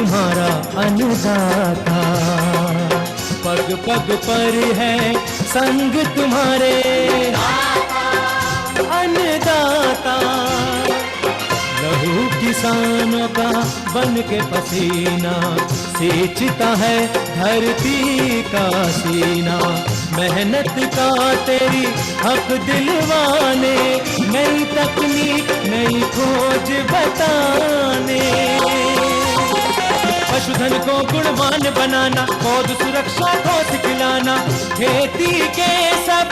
तुम्हारा अन्नदाता। पग पग पर है संग तुम्हारे अन्नदाता। लहू किसानों का बन के पसीना सींचता है धरती का सीना। मेहनत का तेरी हक दिलवाने, नई तकनीक नई खोज बताने। पशुधन को गुणवान बनाना, पौध सुरक्षा को सिखलाना, खेती के सब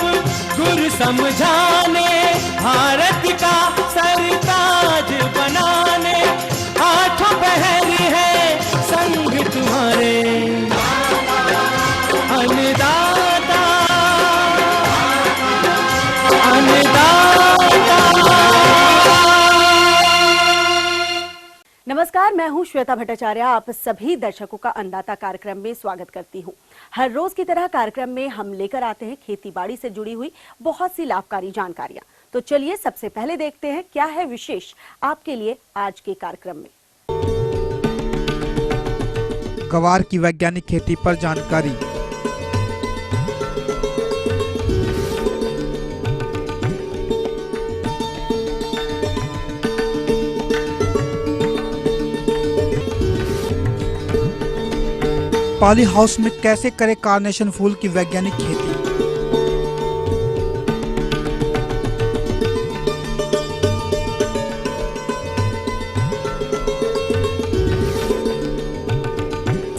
गुर समझाने, भारत का सरताज बनाने। आठों पहर है संग तुम्हारे अन्नदाता अन्नदाता। नमस्कार, मैं हूं श्वेता भट्टाचार्य। आप सभी दर्शकों का अन्नदाता कार्यक्रम में स्वागत करती हूं। हर रोज की तरह कार्यक्रम में हम लेकर आते हैं खेती बाड़ी से जुड़ी हुई बहुत सी लाभकारी जानकारियां। तो चलिए सबसे पहले देखते हैं क्या है विशेष आपके लिए आज के कार्यक्रम में। ग्वार की वैज्ञानिक खेती पर जानकारी। पॉली हाउस में कैसे करें कार्नेशन फूल की वैज्ञानिक खेती।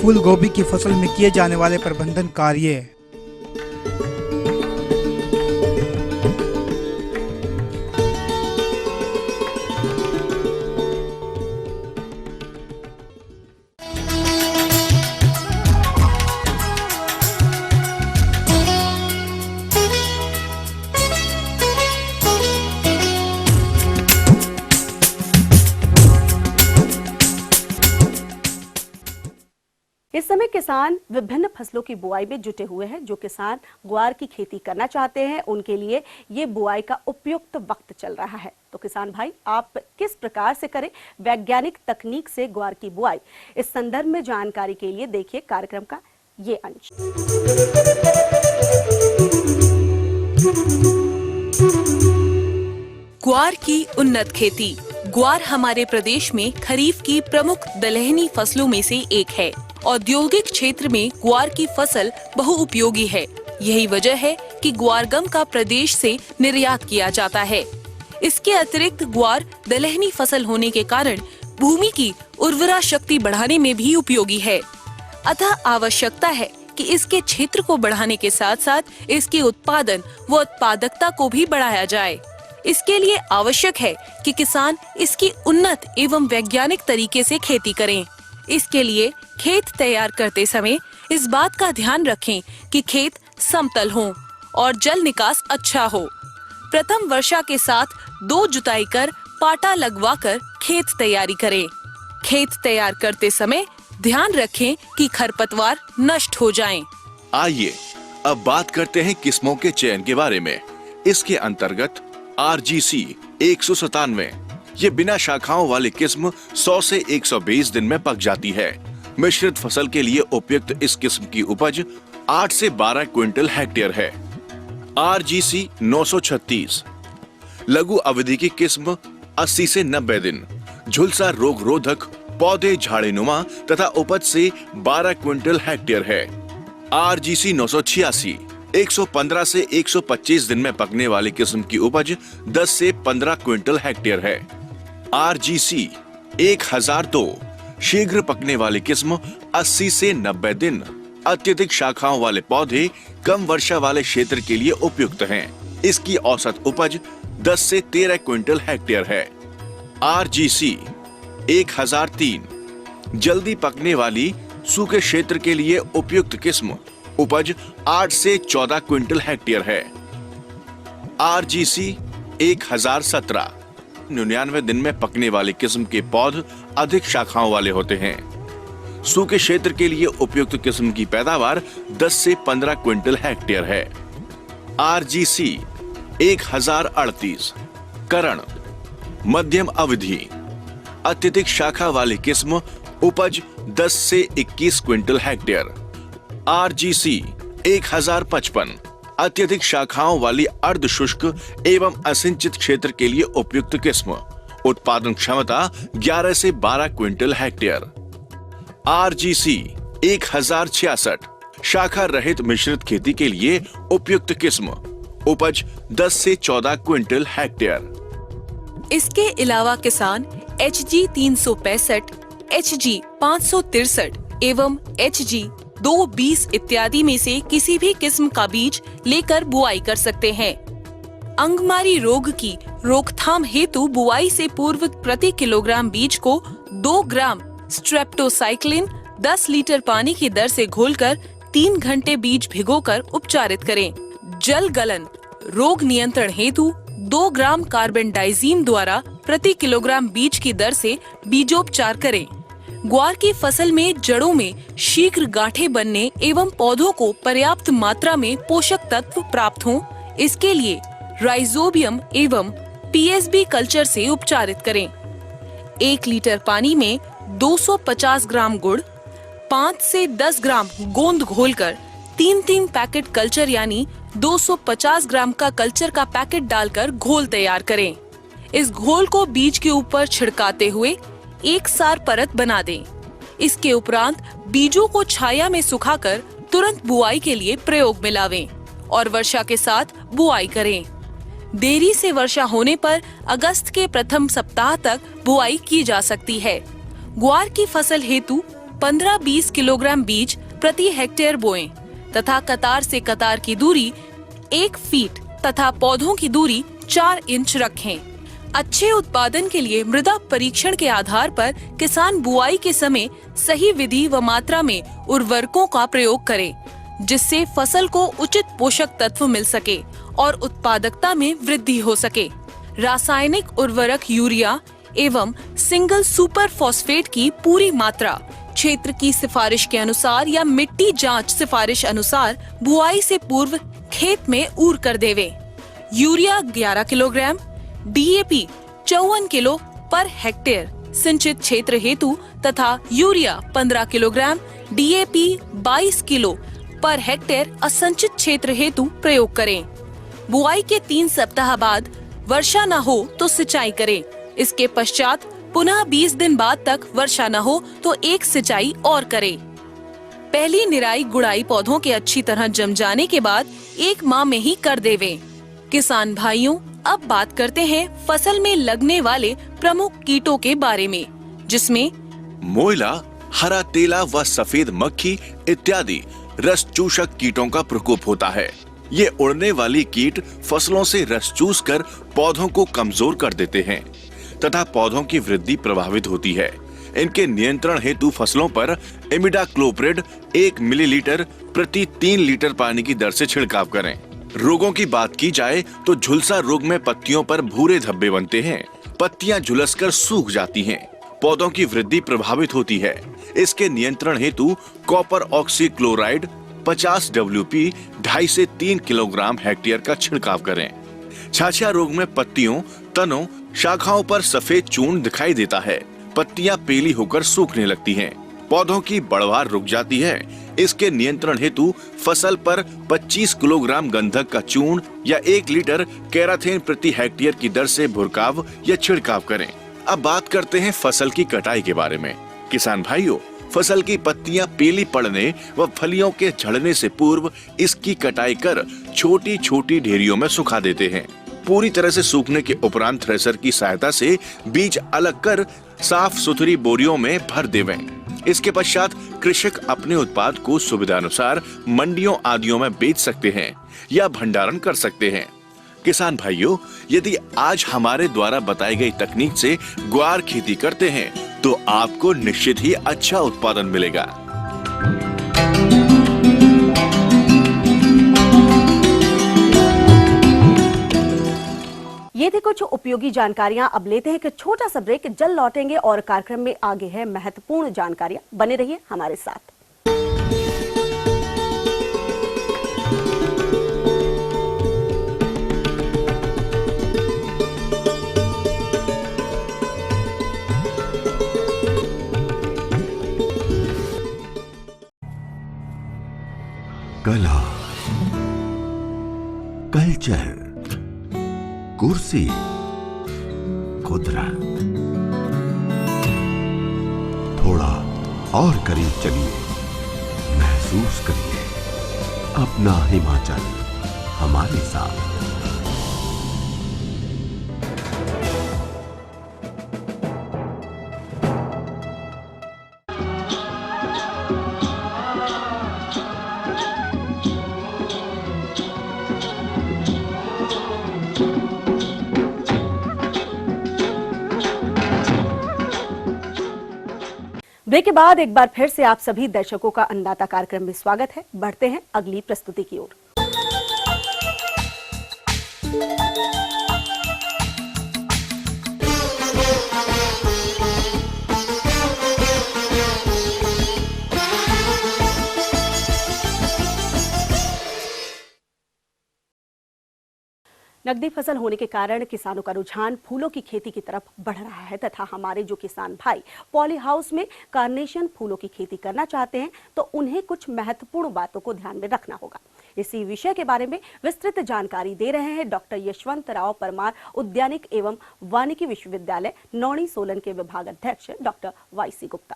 फूल गोभी की फसल में किए जाने वाले प्रबंधन कार्य। इस समय किसान विभिन्न फसलों की बुआई में जुटे हुए हैं। जो किसान ग्वार की खेती करना चाहते हैं उनके लिए ये बुआई का उपयुक्त वक्त चल रहा है। तो किसान भाई, आप किस प्रकार से करें वैज्ञानिक तकनीक से ग्वार की बुआई, इस संदर्भ में जानकारी के लिए देखिए कार्यक्रम का ये अंश। ग्वार की उन्नत खेती। ग्वार हमारे प्रदेश में खरीफ की प्रमुख दलहनी फसलों में से एक है। औद्योगिक क्षेत्र में ग्वार की फसल बहुउपयोगी है। यही वजह है कि ग्वार गम का प्रदेश से निर्यात किया जाता है। इसके अतिरिक्त ग्वार दलहनी फसल होने के कारण भूमि की उर्वरा शक्ति बढ़ाने में भी उपयोगी है। अतः आवश्यकता है कि इसके क्षेत्र को बढ़ाने के साथ साथ इसके उत्पादन व उत्पादकता को भी बढ़ाया जाए। इसके लिए आवश्यक है कि किसान इसकी उन्नत एवं वैज्ञानिक तरीके से खेती करें। इसके लिए खेत तैयार करते समय इस बात का ध्यान रखें कि खेत समतल हो और जल निकास अच्छा हो। प्रथम वर्षा के साथ 2 जुताई कर पाटा लगवाकर खेत तैयारी करें। खेत तैयार करते समय ध्यान रखें कि खरपतवार नष्ट हो जाएं। आइए अब बात करते हैं किस्मों के चयन के बारे में। इसके अंतर्गत RGC 197 ये बिना शाखाओं वाली किस्म 100 से 120 दिन में पक जाती है। मिश्रित फसल के लिए उपयुक्त इस किस्म की उपज 8 से 12 क्विंटल हेक्टेयर है। RGC 936 लघु अवधि की किस्म 80 से 90 दिन, झुलसा रोग रोधक, पौधे झाड़ीनुमा तथा उपज से 12 क्विंटल हेक्टेयर है। RGC 986 115 से 125 दिन में पकने वाली किस्म की उपज 10 से 15 क्विंटल हेक्टेयर है। RGC 1002 शीघ्र पकने वाली किस्म 80 से 90 दिन, अत्यधिक शाखाओं वाले पौधे कम वर्षा वाले क्षेत्र के लिए उपयुक्त हैं। इसकी औसत उपज 10 से 13 क्विंटल हेक्टेयर है। RGC 1003 जल्दी पकने वाली सूखे क्षेत्र के लिए उपयुक्त किस्म, उपज 8 से 14 क्विंटल हेक्टेयर है। RGC 1017 99 दिन में पकने वाली किस्म के पौध अधिक शाखाओं वाले होते हैं। सूखे क्षेत्र के लिए उपयुक्त किस्म की पैदावार 10 से 15 क्विंटल हेक्टेयर है। RGC 1038 करण मध्यम अवधि, अत्यधिक शाखा वाली किस्म, उपज 10 से 21 क्विंटल हेक्टेयर। आरजीसी 1055 अत्यधिक शाखाओं वाली अर्ध शुष्क एवं असिंचित क्षेत्र के लिए उपयुक्त किस्म। उत्पादन क्षमता 11 से 12 क्विंटल हेक्टेयर। आरजीसी 1066 शाखा रहित मिश्रित खेती के लिए उपयुक्त किस्म। उपज 10 से 14 क्विंटल हेक्टेयर। इसके अलावा किसान HG 365, HG 563 एवं HG 220 इत्यादि में से किसी भी किस्म का बीज लेकर बुआई कर सकते हैं। अंगमारी रोग की रोकथाम हेतु बुआई से पूर्व प्रति किलोग्राम बीज को 2 ग्राम स्ट्रेप्टोसाइक्लिन 10 लीटर पानी की दर से घोलकर 3 घंटे बीज भिगोकर उपचारित करें। जल गलन रोग नियंत्रण हेतु 2 ग्राम कार्बेंडाइजीम द्वारा प्रति किलोग्राम बीज की दर से बीजोपचार करें। ग्वार की फसल में जड़ों में शीघ्र गांठें बनने एवं पौधों को पर्याप्त मात्रा में पोषक तत्व प्राप्त हों, इसके लिए राइजोबियम एवं पीएसबी कल्चर से उपचारित करें। 1 लीटर पानी में 250 ग्राम गुड़, 5 से 10 ग्राम गोंद घोलकर 3-3 पैकेट कल्चर यानी 250 ग्राम का कल्चर का पैकेट डालकर घोल तैयार करें। इस घोल को बीज के ऊपर छिड़काते हुए एक सार परत बना दें। इसके उपरांत बीजों को छाया में सुखाकर तुरंत बुआई के लिए प्रयोग में लावें और वर्षा के साथ बुआई करें। देरी से वर्षा होने पर अगस्त के प्रथम सप्ताह तक बुआई की जा सकती है। ग्वार की फसल हेतु 15-20 किलोग्राम बीज प्रति हेक्टेयर बोएं तथा कतार से कतार की दूरी 1 फीट तथा पौधों की दूरी 4 इंच रखें। अच्छे उत्पादन के लिए मृदा परीक्षण के आधार पर किसान बुआई के समय सही विधि व मात्रा में उर्वरकों का प्रयोग करें, जिससे फसल को उचित पोषक तत्व मिल सके और उत्पादकता में वृद्धि हो सके। रासायनिक उर्वरक यूरिया एवं सिंगल सुपर फॉस्फेट की पूरी मात्रा क्षेत्र की सिफारिश के अनुसार या मिट्टी जांच सिफारिश अनुसार बुआई से पूर्व खेत में ऊर कर देवे। Urea 11 kilogram, DAP 54 kilo per hectare सिंचित क्षेत्र हेतु तथा urea 15 kilogram, DAP 22 kilo per hectare असंचित क्षेत्र हेतु प्रयोग करें। बुआई के 3 सप्ताह बाद वर्षा न हो तो सिंचाई करें। इसके पश्चात पुनः 20 दिन बाद तक वर्षा न हो तो एक सिंचाई और करें। पहली निराई गुड़ाई पौधों के अच्छी तरह जम जाने के बाद 1 माह में ही कर देवें। किसान भाइयों, अब बात करते हैं फसल में लगने वाले प्रमुख कीटों के बारे में, जिसमें मोइला, हरा तेला व सफेद मक्खी इत्यादि रस चूषक कीटों का प्रकोप होता है। ये उड़ने वाली कीट फसलों से रस चूस कर पौधों को कमजोर कर देते हैं तथा पौधों की वृद्धि प्रभावित होती है। इनके नियंत्रण हेतु फसलों पर इमिडाक्लोप्रिड 1 मिलीलीटर प्रति 3 लीटर पानी की दर से छिड़काव करें। रोगों की बात की जाए तो झुलसा रोग में पत्तियों पर भूरे धब्बे बनते हैं, पत्तियां झुलसकर सूख जाती हैं, पौधों की वृद्धि प्रभावित होती है। इसके नियंत्रण हेतु कॉपर ऑक्सीक्लोराइड 50 WP 2.5 से 3 किलोग्राम हेक्टेयर का छिड़काव करें। छाछिया रोग में पत्तियों, तनों, शाखाओं पर सफेद चूर्ण दिखाई देता है, पत्तियां पीली होकर सूखने लगती हैं, पौधों की बढ़वार रुक जाती है। इसके नियंत्रण हेतु फसल पर 25 किलोग्राम गंधक का चूर्ण या 1 लीटर कैराथेन प्रति हेक्टेयर की दर से भुरकाव या छिड़काव करें। अब बात करते हैं फसल की कटाई के बारे में। किसान भाइयों, फसल की पत्तियां पीली पड़ने व फलियों के झड़ने से पूर्व इसकी कटाई कर छोटी छोटी ढेरियों में सुखा देते हैं। पूरी तरह से सूखने के उपरांत थ्रेसर की सहायता से बीज अलग कर साफ सुथरी बोरियों में भर देवें। इसके पश्चात कृषक अपने उत्पाद को सुविधानुसार मंडियों आदियों में बेच सकते हैं या भंडारण कर सकते हैं। किसान भाइयों, यदि आज हमारे द्वारा बताई गई तकनीक से ग्वार खेती करते हैं तो आपको निश्चित ही अच्छा उत्पादन मिलेगा। ये थी कुछ उपयोगी जानकारियां। अब लेते हैं कि छोटा सा ब्रेक, जल्द लौटेंगे और कार्यक्रम में आगे है महत्वपूर्ण जानकारियां। बने रहिए हमारे साथ। कला, कल्चर, कुर्सी, कुदरत। थोड़ा और करीब चलिए, महसूस करिए अपना हिमाचल हमारे साथ। ब्रेक के बाद एक बार फिर से आप सभी दर्शकों का अन्नदाता कार्यक्रम में स्वागत है। बढ़ते हैं अगली प्रस्तुति की ओर। नकदी फसल होने के कारण किसानों का रुझान फूलों की खेती की तरफ बढ़ रहा है तथा हमारे जो किसान भाई पॉली हाउस में कार्नेशन फूलों की खेती करना चाहते हैं तो उन्हें कुछ महत्वपूर्ण बातों को ध्यान में रखना होगा। इसी विषय के बारे में विस्तृत जानकारी दे रहे हैं डॉक्टर यशवंत राव परमार, उद्यानिक एवं वानिकी विश्वविद्यालय नौणी सोलन के विभाग अध्यक्ष डॉक्टर वाईसी गुप्ता।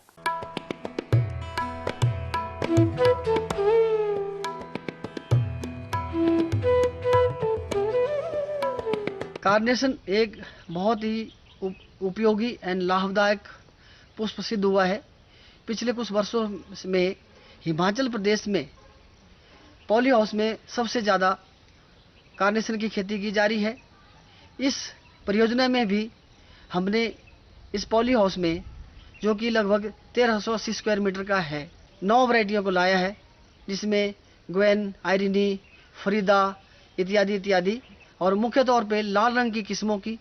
कार्नेशन एक बहुत ही उपयोगी एंड लाभदायक पुष्प सिद्ध हुआ है। पिछले कुछ वर्षों में हिमाचल प्रदेश में पॉली हाउस में सबसे ज़्यादा कार्नेशन की खेती की जा रही है। इस परियोजना में भी हमने इस पॉली हाउस में, जो कि लगभग 1380 स्क्वायर मीटर का है, 9 वैरायटियों को लाया है, जिसमें ग्वेन, आयरिनी, फरीदा इत्यादि इत्यादि, और मुख्य तौर पे लाल रंग की किस्मों की,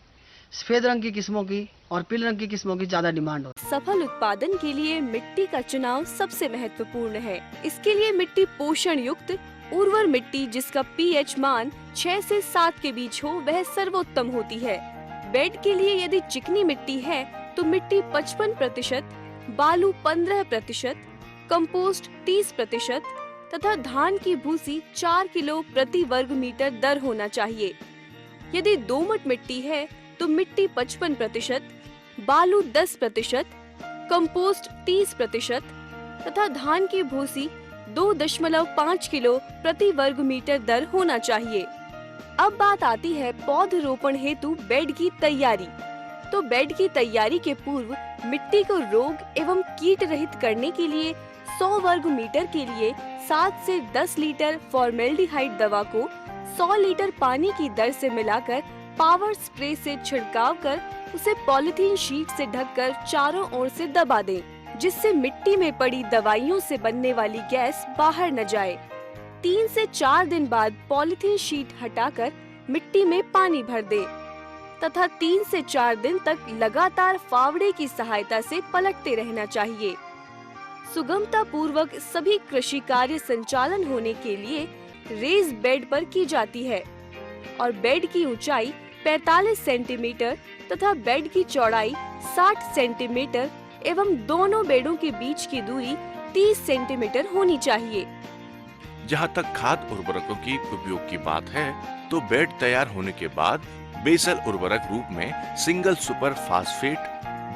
सफेद रंग की किस्मों की और पीले रंग की किस्मों की ज्यादा डिमांड हो। सफल उत्पादन के लिए मिट्टी का चुनाव सबसे महत्वपूर्ण है। इसके लिए मिट्टी पोषण युक्त उर्वर मिट्टी जिसका पीएच मान 6 से 7 के बीच हो वह सर्वोत्तम होती है। बेड के लिए यदि चिकनी मिट्टी है तो मिट्टी 55%, बालू 15%, कंपोस्ट 30% तथा धान की भूसी 4 किलो प्रति वर्ग मीटर दर होना चाहिए। यदि दोमट मिट्टी है तो मिट्टी 55%, बालू 10%, कंपोस्ट 30% तथा धान की भूसी 2.5 किलो प्रति वर्ग मीटर दर होना चाहिए। अब बात आती है पौधरोपण हेतु बेड की तैयारी। तो बेड की तैयारी के पूर्व मिट्टी को रोग एवं कीट रहित करने के लिए 100 वर्ग मीटर के लिए 7 से 10 लीटर फॉर्मेल्डिहाइड दवा को 100 लीटर पानी की दर से मिलाकर पावर स्प्रे से छिड़काव कर उसे पॉलीथीन शीट से ढककर चारों ओर से दबा दें, जिससे मिट्टी में पड़ी दवाइयों से बनने वाली गैस बाहर न जाए। 3 से 4 दिन बाद पॉलीथीन शीट हटाकर मिट्टी में पानी भर दें तथा 3 से 4 दिन तक लगातार फावड़े की सहायता से पलटते रहना चाहिए। सुगमता पूर्वक सभी कृषि कार्य संचालन होने के लिए रेज बेड पर की जाती है और बेड की ऊंचाई 45 सेंटीमीटर तथा बेड की चौड़ाई 60 सेंटीमीटर एवं दोनों बेडों के बीच की दूरी 30 सेंटीमीटर होनी चाहिए। जहां तक खाद उर्वरकों की उपयोग की बात है तो बेड तैयार होने के बाद बेसल उर्वरक रूप में single super phosphate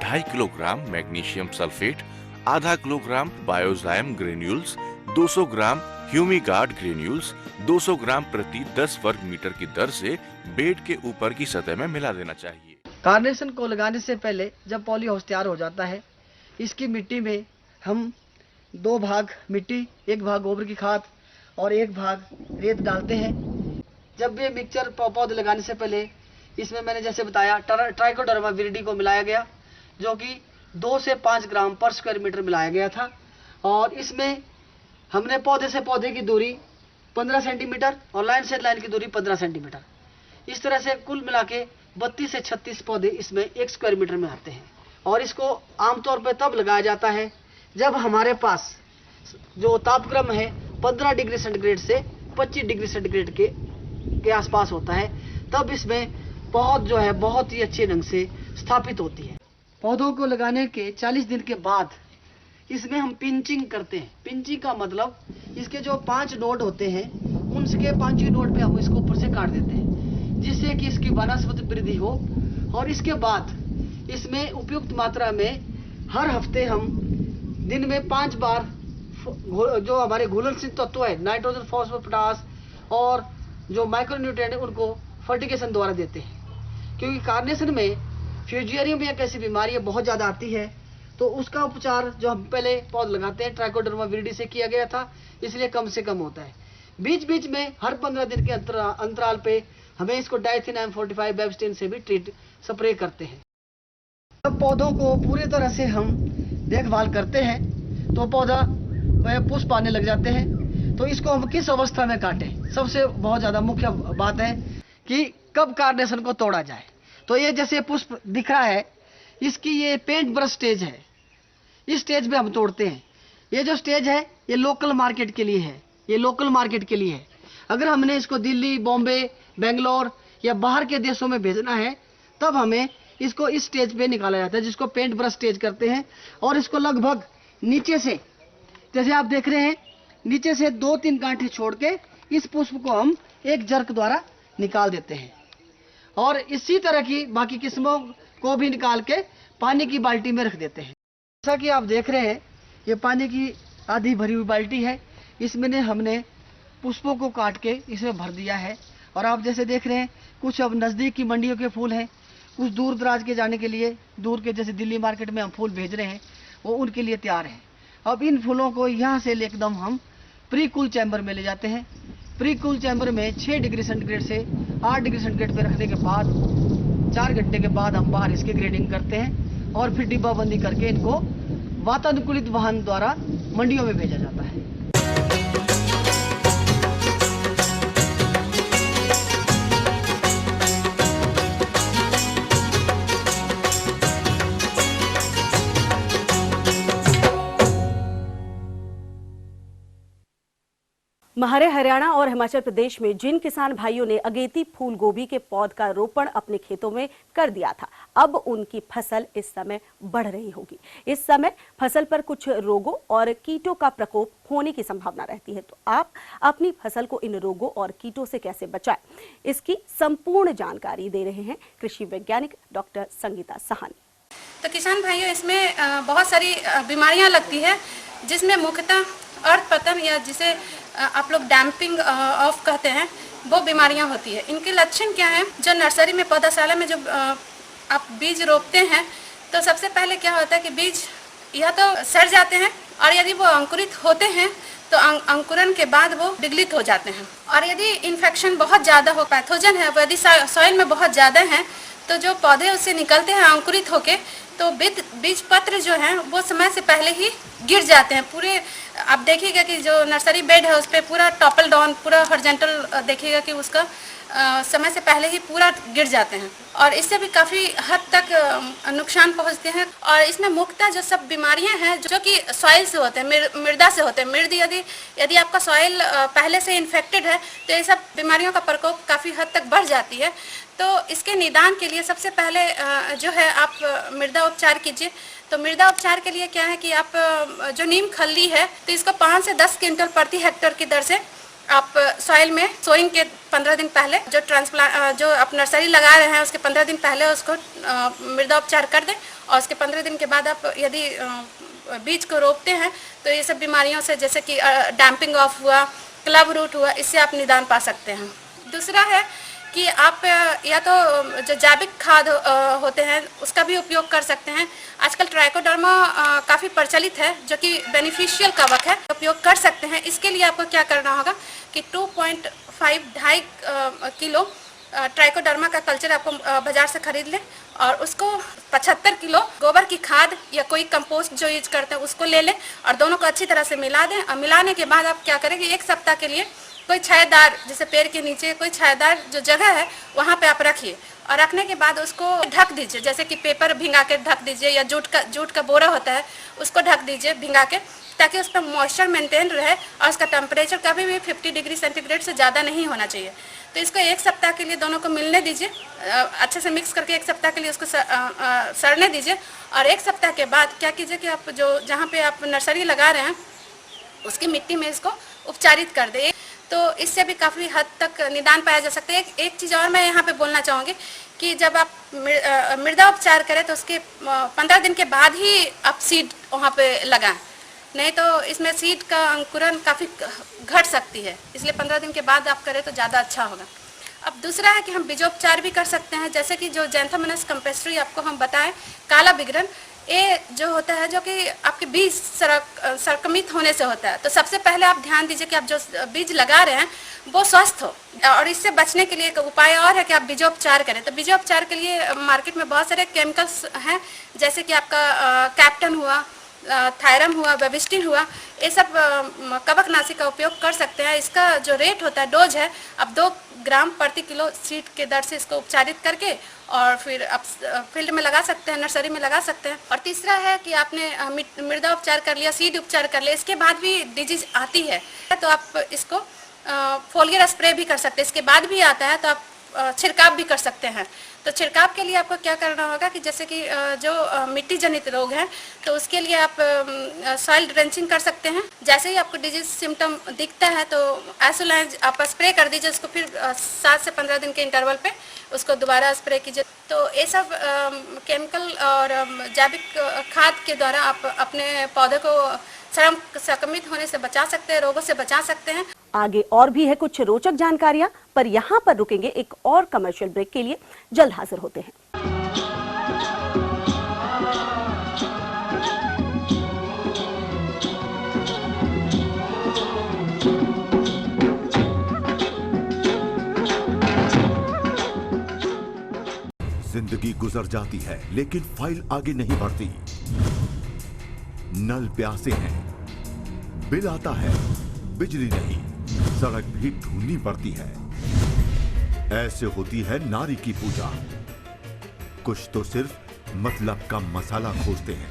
2.5 kilogram magnesium sulphate, आधा किलोग्राम बायोजाइम ग्रेन्यूल्स, 200 ग्राम ह्यूमिगार्ड ग्रेन्यूल्स 200 ग्राम प्रति 10 वर्ग मीटर की दर से बेड के ऊपर की सतह में मिला देना चाहिए। कार्नेशन को लगाने से पहले जब पॉली हाउस तैयार हो जाता है, इसकी मिट्टी में हम 2 भाग मिट्टी, 1 भाग गोबर की खाद और 1 भाग रेत डालते हैं। जब ये मिक्सचर पौधे लगाने से पहले इसमें मैंने जैसे बताया ट्राइकोडर्मा विरिडी को मिलाया गया, जो कि 2 से 5 ग्राम पर स्क्वायर मीटर मिलाया गया था, और इसमें हमने पौधे से पौधे की दूरी 15 सेंटीमीटर और लाइन से लाइन की दूरी 15 सेंटीमीटर, इस तरह से कुल मिला के 32 से 36 पौधे इसमें 1 स्क्वायर मीटर में आते हैं। और इसको आमतौर पर तब लगाया जाता है जब हमारे पास जो तापक्रम है 15 डिग्री सेंटीग्रेड से 25 डिग्री सेंटीग्रेड के आसपास होता है, तब इसमें पौध जो है बहुत ही अच्छे ढंग से स्थापित होती है। पौधों को लगाने के 40 दिन के बाद इसमें हम पिंचिंग करते हैं। पिंचिंग का मतलब इसके जो 5 नोड होते हैं उनके 5 नोड पे हम इसको ऊपर से काट देते हैं, जिससे कि इसकी वनस्पति वृद्धि हो। और इसके बाद इसमें उपयुक्त मात्रा में हर हफ्ते हम दिन में 5 बार जो हमारे घुलनशील तत्व है, नाइट्रोजन, फॉस्फोरस, पोटास और जो माइक्रोन्यूट्रिएंट है, उनको फर्टिगेशन द्वारा देते हैं। क्योंकि कार्नेशन में फ्यूजियरियम एक ऐसी बीमारी बहुत ज़्यादा आती है, तो उसका उपचार जो हम पहले पौध लगाते हैं ट्राइकोडर्मा विरिडी से किया गया था, इसलिए कम से कम होता है। बीच बीच में हर 15 दिन के अंतराल पे हमें इसको डाइथिन M45 बेबस्टेन से भी स्प्रे करते हैं। जब पौधों को पूरी तरह से हम देखभाल करते हैं तो पौधा में पुष्प आने लग जाते हैं। तो इसको हम किस अवस्था में काटें, सबसे बहुत ज़्यादा मुख्य बात है कि कब कार्नेशन को तोड़ा जाए। तो ये जैसे पुष्प दिख रहा है, इसकी ये पेंट ब्रश स्टेज है, इस स्टेज पे हम तोड़ते हैं। ये जो स्टेज है ये लोकल मार्केट के लिए है, ये लोकल मार्केट के लिए है। अगर हमने इसको दिल्ली, बॉम्बे, बेंगलोर या बाहर के देशों में भेजना है तब हमें इसको इस स्टेज पे निकाला जाता है, जिसको पेंट ब्रश स्टेज करते हैं। और इसको लगभग नीचे से, जैसे आप देख रहे हैं, नीचे से 2-3 गांठें छोड़ के इस पुष्प को हम एक जर्क द्वारा निकाल देते हैं। और इसी तरह की बाकी किस्मों को भी निकाल के पानी की बाल्टी में रख देते हैं। जैसा कि आप देख रहे हैं, ये पानी की आधी भरी हुई बाल्टी है, इसमें हमने पुष्पों को काट के इसमें भर दिया है। और आप जैसे देख रहे हैं, कुछ अब नज़दीक की मंडियों के फूल हैं, कुछ दूर दराज के जाने के लिए, दूर के जैसे दिल्ली मार्केट में हम फूल भेज रहे हैं, वो उनके लिए तैयार है। अब इन फूलों को यहाँ से एकदम हम प्री कूल चैम्बर में ले जाते हैं। प्री कूल चैम्बर में 6 डिग्री सेंटीग्रेड से 8 डिग्री सेंटीग्रेड पे रखने के बाद 4 घंटे के बाद हम बाहर इसकी ग्रेडिंग करते हैं और फिर डिब्बाबंदी करके इनको वातानुकूलित वाहन द्वारा मंडियों में भेजा जाता है। हमारे हरियाणा और हिमाचल प्रदेश में जिन किसान भाइयों ने अगेती फूल गोभी के पौध का रोपण अपने खेतों में कर दिया था, अब उनकी फसल इस समय बढ़ रही होगी। इस समय फसल पर कुछ रोगों और कीटों का प्रकोप होने की संभावना रहती है। तो आप अपनी फसल को इन रोगों और कीटों से कैसे बचाएं, इसकी संपूर्ण जानकारी दे रहे हैं कृषि वैज्ञानिक डॉक्टर संगीता साहनी। तो किसान भाइयों, इसमें बहुत सारी बीमारियां लगती है, जिसमें मुख्यतः अर्थ पतन या जिसे आप लोग डैम्पिंग ऑफ कहते हैं, वो बीमारियां होती है। इनके लक्षण क्या है? जो नर्सरी में, पौधाशाला में जब आप बीज रोपते हैं तो सबसे पहले क्या होता है कि बीज या तो सड़ जाते हैं, और यदि वो अंकुरित होते हैं तो अंकुरन के बाद वो विगलित हो जाते हैं। और यदि इन्फेक्शन बहुत ज़्यादा हो, पैथोजन है, यदि सॉइल में बहुत ज़्यादा है, तो जो पौधे उससे निकलते हैं अंकुरित होके, तो बीज पत्र जो है वो समय से पहले ही गिर जाते हैं। पूरे आप देखिएगा कि जो नर्सरी बेड है उस पर पूरा टॉपल डाउन, पूरा हॉरिजॉन्टल देखिएगा कि उसका समय से पहले ही पूरा गिर जाते हैं, और इससे भी काफ़ी हद तक नुकसान पहुंचते हैं। और इसमें मुख्यतः जो सब बीमारियां हैं जो कि सॉइल से होते हैं, मृदा से होते हैं। यदि आपका सॉइल पहले से इन्फेक्टेड है तो ये सब बीमारियों का प्रकोप काफ़ी हद तक बढ़ जाती है। तो इसके निदान के लिए सबसे पहले जो है आप मृदा उपचार कीजिए। तो मृदा उपचार के लिए क्या है कि आप जो नीम खल्ली है, तो इसको 5 से 10 क्विंटल प्रति हेक्टेयर की दर से आप सॉइल में सोइंग के 15 दिन पहले, जो आप नर्सरी लगा रहे हैं उसके 15 दिन पहले उसको मृदा उपचार कर दें। और उसके 15 दिन के बाद आप यदि बीज को रोपते हैं तो ये सब बीमारियों से, जैसे कि डैम्पिंग ऑफ हुआ, क्लब रूट हुआ, इससे आप निदान पा सकते हैं। दूसरा है कि आप या तो जो जैविक खाद होते हैं उसका भी उपयोग कर सकते हैं। आजकल ट्राइकोडर्मा काफ़ी प्रचलित है, जो कि बेनिफिशियल कवक है, उपयोग कर सकते हैं। इसके लिए आपको क्या करना होगा कि 2.5 किलो ट्राइकोडर्मा का कल्चर आपको बाजार से खरीद लें, और उसको 75 किलो गोबर की खाद या कोई कंपोस्ट जो यूज करते हैं उसको ले लें, और दोनों को अच्छी तरह से मिला दें। और मिलाने के बाद आप क्या करें कि 1 सप्ताह के लिए कोई छायादार, जैसे पेड़ के नीचे कोई छायादार जो जगह है वहाँ पे आप रखिए, और रखने के बाद उसको ढक दीजिए, जैसे कि पेपर भिंगा के ढक दीजिए, या जूट का बोरा होता है उसको ढक दीजिए भिंगा के, ताकि उस पर मॉइस्चर मेंटेन रहे और उसका टेम्परेचर कभी भी 50 डिग्री सेंटीग्रेड से ज़्यादा नहीं होना चाहिए। तो इसको 1 सप्ताह के लिए दोनों को मिलने दीजिए, अच्छे से मिक्स करके 1 सप्ताह के लिए उसको सड़ने दीजिए। और 1 सप्ताह के बाद क्या कीजिए कि आप जो जहाँ पे आप नर्सरी लगा रहे हैं उसकी मिट्टी में इसको उपचारित कर दें, तो इससे भी काफ़ी हद तक निदान पाया जा सकता है। एक चीज़ और मैं यहाँ पे बोलना चाहूँगी कि जब आप मृदा उपचार करें तो उसके 15 दिन के बाद ही आप सीड वहाँ पे लगाएं, नहीं तो इसमें सीड का अंकुरण काफ़ी घट सकती है, इसलिए 15 दिन के बाद आप करें तो ज़्यादा अच्छा होगा। अब दूसरा है कि हम बीजोपचार भी कर सकते हैं, जैसे कि जो जैंथोमोनास कैम्पेस्ट्री आपको हम बताएं, काला बिगरन, ये जो होता है जो कि आपके बीज संक्रमित होने से होता है। तो सबसे पहले आप ध्यान दीजिए कि आप जो बीज लगा रहे हैं वो स्वस्थ हो, और इससे बचने के लिए एक उपाय और है कि आप बीजोपचार करें। तो बीजोपचार के लिए मार्केट में बहुत सारे केमिकल्स हैं, जैसे कि आपका कैप्टन हुआ, थायरम हुआ, बेबिस्टिन हुआ, ये सब कवकनाशी का उपयोग कर सकते हैं। इसका जो रेट होता है, डोज है, अब 2 ग्राम प्रति किलो सीड के दर से इसको उपचारित करके और फिर आप फील्ड में लगा सकते हैं, नर्सरी में लगा सकते हैं। और तीसरा है कि आपने मृदा उपचार कर लिया, सीड उपचार कर लिया, इसके बाद भी डिजीज आती है तो आप इसको फोलियर स्प्रे भी कर सकते हैं। इसके बाद भी आता है तो आप छिड़काव भी कर सकते हैं। तो छिड़काव के लिए आपको क्या करना होगा कि जैसे कि जो मिट्टी जनित रोग हैं तो उसके लिए आप सॉइल ड्रेंचिंग कर सकते हैं। जैसे ही आपको डिजीज सिम्टम दिखता है तो एसोलाइन आप स्प्रे कर दीजिए, उसको फिर 7 से 15 दिन के इंटरवल पे उसको दोबारा स्प्रे कीजिए। तो ये सब केमिकल और जैविक खाद के द्वारा आप अपने पौधे को संक्रमित होने से बचा सकते हैं, रोगों से बचा सकते हैं। आगे और भी है कुछ रोचक जानकारियां, पर यहाँ पर रुकेंगे एक और कमर्शियल ब्रेक के लिए। जल्द हाजिर होते हैं। जिंदगी गुजर जाती है लेकिन फाइल आगे नहीं बढ़ती। नल प्यासे हैं, बिल आता है, बिजली नहीं, सड़क भी ढूंढनी पड़ती है। ऐसे होती है नारी की पूजा। कुछ तो सिर्फ मतलब का मसाला खोजते हैं।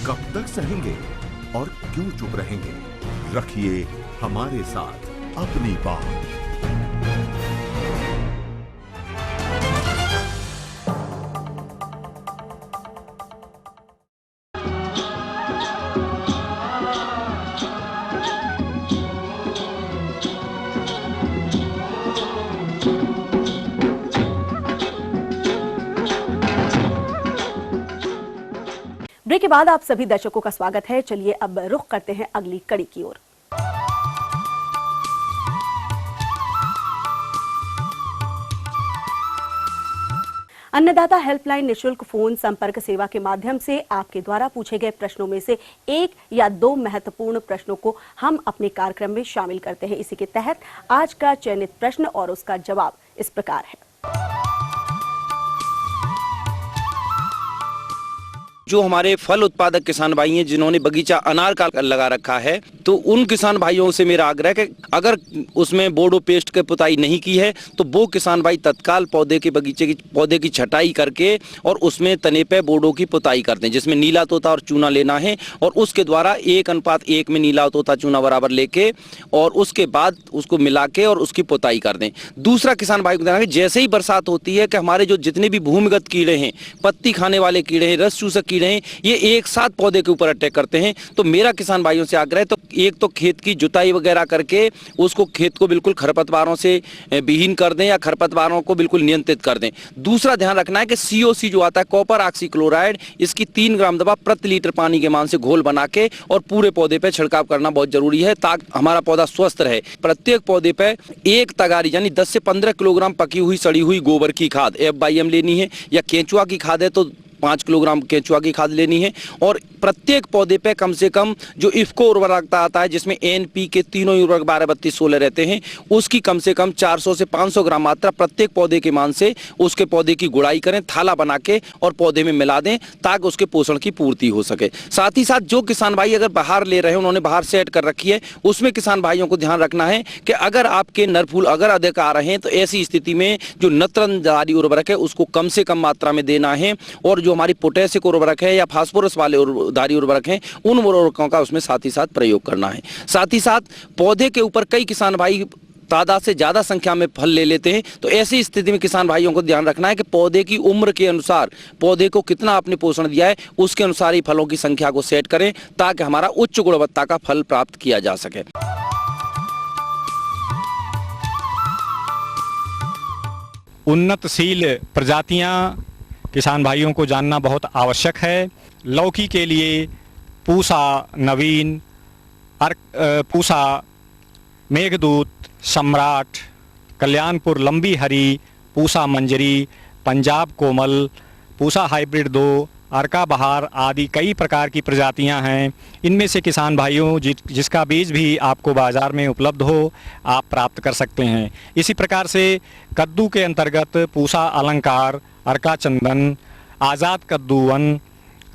कब तक सहेंगे और क्यों चुप रहेंगे? रखिए हमारे साथ अपनी बात। ब्रेक के बाद आप सभी दर्शकों का स्वागत है। चलिए अब रुख करते हैं अगली कड़ी की ओर। अन्नदाता हेल्पलाइन निशुल्क फोन संपर्क सेवा के माध्यम से आपके द्वारा पूछे गए प्रश्नों में से 1 या 2 महत्वपूर्ण प्रश्नों को हम अपने कार्यक्रम में शामिल करते हैं। इसी के तहत आज का चयनित प्रश्न और उसका जवाब इस प्रकार है। जो हमारे फल उत्पादक किसान भाई हैं जिन्होंने बगीचा अनार का लगा रखा है, तो उन किसान भाइयों से मेरा आग्रह है कि अगर उसमें बोर्डो पेस्ट की पुताई नहीं की है तो वो किसान भाई तत्काल पौधे की छटाई करके और उसमें तने पे बोर्डो की पुताई कर दें, जिसमें नीला तोता और चूना लेना है और उसके द्वारा 1:1 में नीला तोता चूना बराबर लेके और उसके बाद उसको मिला के और उसकी पुताई कर दें। दूसरा किसान भाई को देना है, जैसे ही बरसात होती है कि हमारे जो जितने भी भूमिगत कीड़े हैं, पत्ती खाने वाले कीड़े हैं, रस चूसक कीड़े हैं, ये एक साथ पौधे के ऊपर अटैक करते हैं। तो मेरा किसान भाइयों से आग्रह है, तो एक तो खेत की जुताई वगैरह करके उसको खेत को बिल्कुल खरपतवारों से विहीन कर दें या खरपतवारों को बिल्कुल नियंत्रित कर दें। दूसरा ध्यान रखना है कि COC जो आता है, कॉपर ऑक्सीक्लोराइड, इसकी 3 ग्राम दवा प्रति लीटर पानी के मान से घोल बना के और पूरे पौधे पे छिड़काव करना बहुत जरूरी है ताकि हमारा पौधा स्वस्थ रहे। प्रत्येक पौधे पे 1 तगारी यानी 10 से 15 किलोग्राम पकी हुई सड़ी हुई गोबर की खाद FYM लेनी है, या केंचुआ की खाद है तो 5 किलोग्राम केंचुआ की खाद लेनी है। और प्रत्येक पौधे पे कम से कम जो इफ्को उर्वरक आता है जिसमें NPK तीनों उर्वरक 12, 32, 16 रहते हैं, उसकी कम से कम 400 से 500 ग्राम मात्रा प्रत्येक पौधे के मान से उसके पौधे की गुड़ाई करें, थाला बना के और पौधे में मिला दें ताकि उसके पोषण की पूर्ति हो सके। साथ ही साथ जो किसान भाई अगर बाहर ले रहे हैं, उन्होंने बाहर सेट कर रखी है, उसमें किसान भाइयों को ध्यान रखना है कि अगर आपके नर फूल अगर अधिक आ रहे हैं तो ऐसी स्थिति में जो नत्रधारी उर्वरक है उसको कम से कम मात्रा में देना है, और जो हमारी पोटेशियम उर्वरक है या फास्फोरस वाले धारी उर्वरक हैं उन उर्वरकों का उसमें साथ ही साथ प्रयोग करना है। साथ ही साथ पौधे के ऊपर कई किसान भाई तादाद से ज्यादा संख्या में फल ले लेते हैं। तो ऐसी स्थिति में किसान भाइयों को ध्यान रखना है कि पौधे की उम्र के अनुसार पौधे को कितना आपने पोषण दिया है उसके अनुसार ही फलों की संख्या को सेट करें ताकि हमारा उच्च गुणवत्ता का फल प्राप्त किया जा सके। उन्नतशील प्रजातियां किसान भाइयों को जानना बहुत आवश्यक है। लौकी के लिए पूसा नवीन, पूसा मेघदूत, सम्राट, कल्याणपुर लंबी हरी, पूसा मंजरी, पंजाब कोमल, पूसा हाइब्रिड 2, अर्का बहार आदि कई प्रकार की प्रजातियां हैं। इनमें से किसान भाइयों जिसका बीज भी आपको बाज़ार में उपलब्ध हो आप प्राप्त कर सकते हैं। इसी प्रकार से कद्दू के अंतर्गत पूसा अलंकार, अर्का चंदन, आज़ाद कद्दूवन,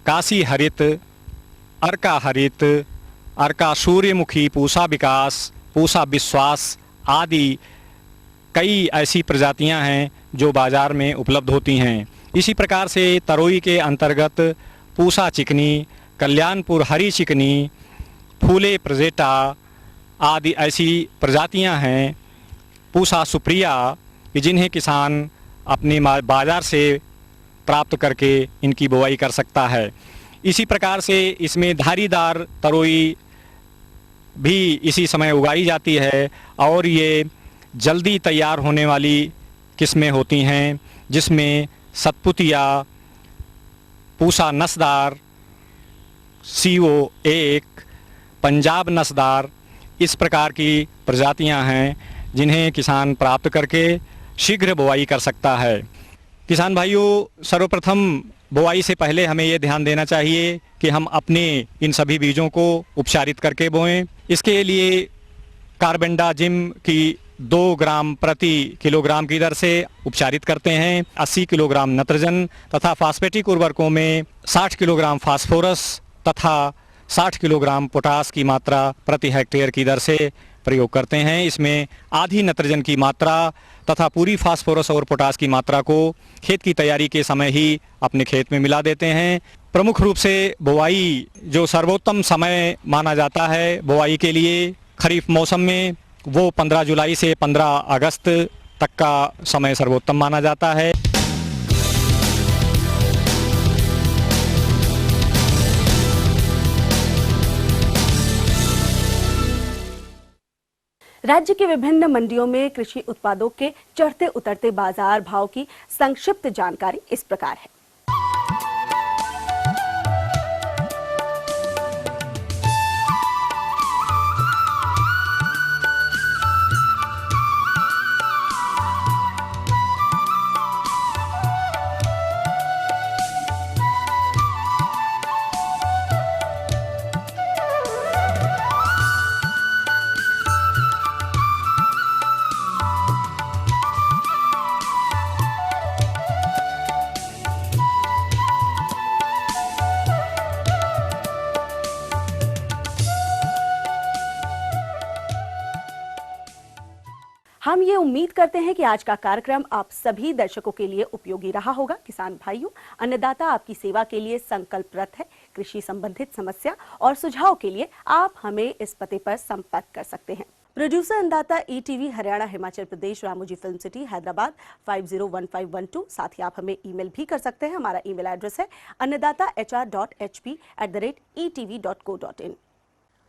काशी हरित, अर्का हरित, अर्का सूर्यमुखी, पूसा विकास, पूसा विश्वास आदि कई ऐसी प्रजातियां हैं जो बाज़ार में उपलब्ध होती हैं। इसी प्रकार से तरोई के अंतर्गत पूसा चिकनी, कल्याणपुर हरी चिकनी, फूले प्रजेटा आदि ऐसी प्रजातियां हैं, पूसा सुप्रिया, कि जिन्हें किसान अपने बाज़ार से प्राप्त करके इनकी बुआई कर सकता है। इसी प्रकार से इसमें धारीदार तरोई भी इसी समय उगाई जाती है और ये जल्दी तैयार होने वाली किस्में होती हैं जिसमें सतपुतिया, पूसा नसदार, CO1, पंजाब नसदार इस प्रकार की प्रजातियां हैं जिन्हें किसान प्राप्त करके शीघ्र बुआई कर सकता है। किसान भाइयों, सर्वप्रथम बुआई से पहले हमें ये ध्यान देना चाहिए कि हम अपने इन सभी बीजों को उपचारित करके बोएं। इसके लिए कार्बेंडाजिम की 2 ग्राम प्रति किलोग्राम की दर से उपचारित करते हैं। 80 किलोग्राम नत्रजन तथा फास्फेटिक उर्वरकों में 60 किलोग्राम फास्फोरस तथा 60 किलोग्राम पोटास की मात्रा प्रति हेक्टेयर की दर से प्रयोग करते हैं। इसमें आधी नत्रजन की मात्रा तथा पूरी फास्फोरस और पोटास की मात्रा को खेत की तैयारी के समय ही अपने खेत में मिला देते हैं। प्रमुख रूप से बुआई जो सर्वोत्तम समय माना जाता है बुआई के लिए खरीफ मौसम में, वो 15 जुलाई से 15 अगस्त तक का समय सर्वोत्तम माना जाता है। राज्य के विभिन्न मंडियों में कृषि उत्पादों के चढ़ते उतरते बाजार भाव की संक्षिप्त जानकारी इस प्रकार है। हम ये उम्मीद करते हैं कि आज का कार्यक्रम आप सभी दर्शकों के लिए उपयोगी रहा होगा। किसान भाइयों, अन्नदाता आपकी सेवा के लिए संकल्परत है। कृषि संबंधित समस्या और सुझाव के लिए आप हमें इस पते पर संपर्क कर सकते हैं। प्रोड्यूसर अन्नदाता ETV Haryana Himachal Pradesh, Ramoji film city, Hyderabad 501512। साथ ही आप हमें ईमेल भी कर सकते हैं। हमारा ईमेल एड्रेस है annadaata.hp@etv.co.in।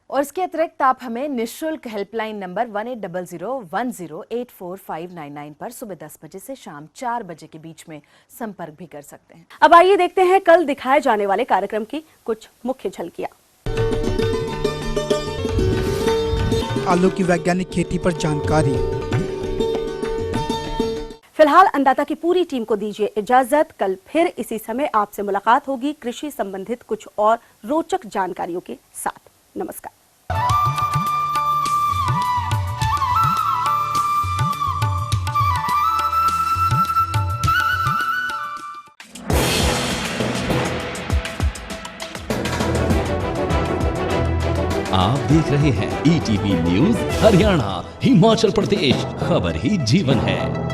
और इसके अतिरिक्त आप हमें निःशुल्क हेल्पलाइन नंबर 180010845999 पर सुबह 10 बजे से शाम 4 बजे के बीच में संपर्क भी कर सकते हैं। अब आइए देखते हैं कल दिखाए जाने वाले कार्यक्रम की कुछ मुख्य झलकियां। आलू की वैज्ञानिक खेती पर जानकारी। फिलहाल अन्नदाता की पूरी टीम को दीजिए इजाजत। कल फिर इसी समय आपसे मुलाकात होगी कृषि संबंधित कुछ और रोचक जानकारियों के साथ। नमस्कार। आप देख रहे हैं ETV न्यूज हरियाणा हिमाचल प्रदेश, खबर ही जीवन है।